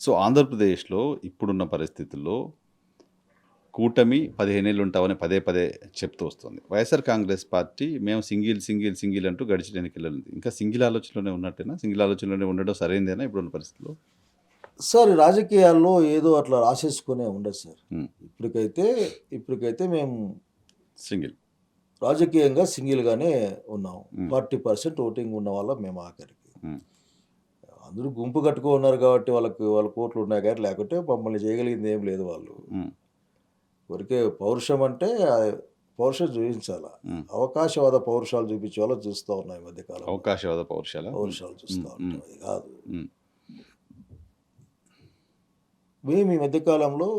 So, ఆంధ్రప్రదేశ్‌లో ఇప్పుడున్న పరిస్థితుల్లో కూటమి 15 ఏళ్ళు ఉంటామని పదే పదే చెప్తూ వస్తుంది. వైఎస్ఆర్ కాంగ్రెస్ పార్టీ మేము సింగిల్, సింగిల్, సింగిల్ అంటూ గడిచిన ఎన్నికల్లో ఇంకా సింగిల్ ఆలోచనలోనే ఉన్నట్టేనా? సింగిల్ ఆలోచనలోనే ఉండడం సరైందేనా ఇప్పుడున్న పరిస్థితిలో? సార్ రాజకీయాల్లో ఏదో అట్లా రాసేసుకునే ఉండదు సార్. హ్మ్. ఇప్పటికైతే ఇప్పటికైతే మేము సింగిల్. రాజకీయంగా సింగిల్‌గానే ఉన్నాం. హ్మ్. 40% ఓటింగ్ ఉన్న వాళ్ళం మేము ఆఖరికి. హ్మ్. అందరూ గుంపు కట్టుకొని ఉన్నారు కాబట్టి వాళ్ళ ఓట్లు ఉన్నాయి కానీ లేకుంటే మమ్మల్ని చేయగలిగింది ఏం లేదు వాళ్ళు. హ్మ్. ఊరికే పౌరుషం అంటే పౌరుషం చూపించాలా. హ్మ్. అవకాశవాద పౌరుషాలు చూపించే వాళ్ళని చూస్తా ఉన్నాం ఈ మధ్య కాలంలో. అవకాశవాద పౌరుషాలా? హ్మ్. పౌరుషాలు చూస్తా హ్మ్. హ్మ్. ఉంటాం. అది కాదు. హ్మ్. మేము ఈ మధ్య కాలంలో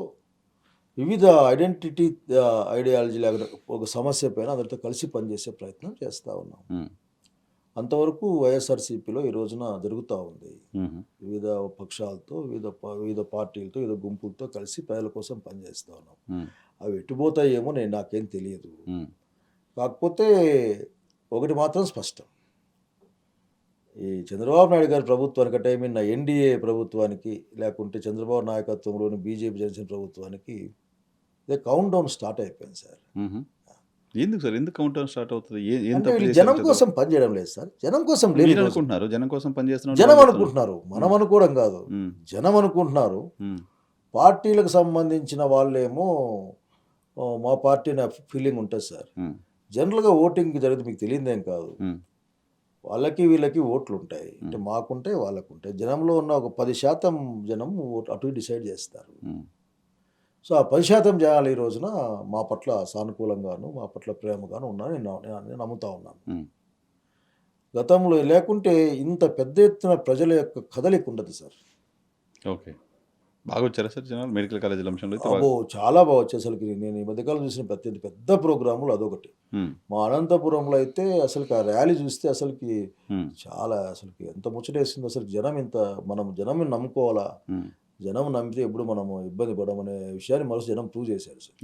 వివిధ ఐడెంటిటీ ఐడియాలజీ లేకపోతే ఒక సమస్య పైన అందరితో కలిసి పనిచేసే ప్రయత్నం చేస్తా ఉన్నాం. హ్మ్. అంతవరకు వైఎస్ఆర్‌సీపీలో ఈ రోజున జరుగుతా ఉంది. హుహు. వివిధ పక్షాలతో, వివిధ పార్టీలతో, వివిధ గుంపులతో కలిసి ప్రజల కోసం పనిచేస్తా ఉన్నాం. హ్మ్. అవి ఎటుపోతాయేమో నాకేం తెలియదు. హ్మ్. కాకపోతే ఒకటి మాత్రం స్పష్టం. ఈ చంద్రబాబు నాయుడు గారి ప్రభుత్వానికంటే ఐ మీన్ ఎన్‌డీఏ ప్రభుత్వానికి లేకుంటే చంద్రబాబు నాయకత్వంలోని బీజేపీ జనసేన ప్రభుత్వానికి కౌంట్ డౌన్ స్టార్ట్ అయిపోయింది సార్. హుహు. ఎందుకు సార్? ఎందుకు కౌంట్‌డౌన్ స్టార్ట్ అవుతది? ఏం అంటే తప్పు వీళ్ళు చేశారు జనం చంద్రబాబు? కోసం పనిచేయడం లేదు సార్. జనం కోసం లేరు ఈ రోజున. మీరనుకుంటున్నారు. జనం కోసం పనిచేస్తున్నామని జనం వాళ్ళు చెప్తున్నారు. అనుకుంటున్నారు. మనం హ్మ్. అనుకోవడం గాదు. హ్మ్. జనం అనుకుంటున్నారు. హ్మ్. పార్టీలకు సంబంధించిన వాళ్ళేమో మా పార్టీ అనే ఫీలింగ్ ఉంటది సార్. హ్మ్. జనరల్‌గా ఓటింగ్ జరిగితే మీకు తెలియనిదేం కాదు. హ్మ్. వాళ్ళకి వీళ్ళకి ఓట్లుంటాయి. అంటే హ్మ్. మాకుంటాయి, వాళ్ళకుంటాయి. జనంలో ఉన్న ఒక 10% జనం అటు ఇటు డిసైడ్ చేస్తారు. హ్మ్. సో, ఆ 10% జనాలు ఈ రోజున మా పట్ల సానుకూలంగాను, మా పట్ల ప్రేమగాను ఉన్నారని నేను నమ్ముతా ఉన్నాను. హ్మ్. గతంలో లేకుంటే ఇంత పెద్ద ఎత్తున ప్రజల యొక్క కదలిక ఉండదు సార్. ఓకే. బాగొచ్చారా సార్ జనాలు? మెడికల్ కాలేజీల అంశంలో అయితే అబ్బో! చాలా బా వచ్చాయి అసలకి. నేను ఈ మధ్య కాలంలో చూసిన అత్యంత పెద్ద ప్రోగ్రామ్‌లో అదొకటి. హ్మ్. మా అనంతపురంలో అయితే అసలకి ఆ ర్యాలీ చూస్తే అసలకి హ్మ్. చాలా అసలకి ఎంత ముచ్చటేసిందో అసలు మనం జనంని నమ్ముకోవాలా? హ్మ్. జనం నమ్మితే ఎప్పుడు మనము ఇబ్బంది పడమనే విషయాన్ని జనం ప్రూవ్ చేశారు అసలు.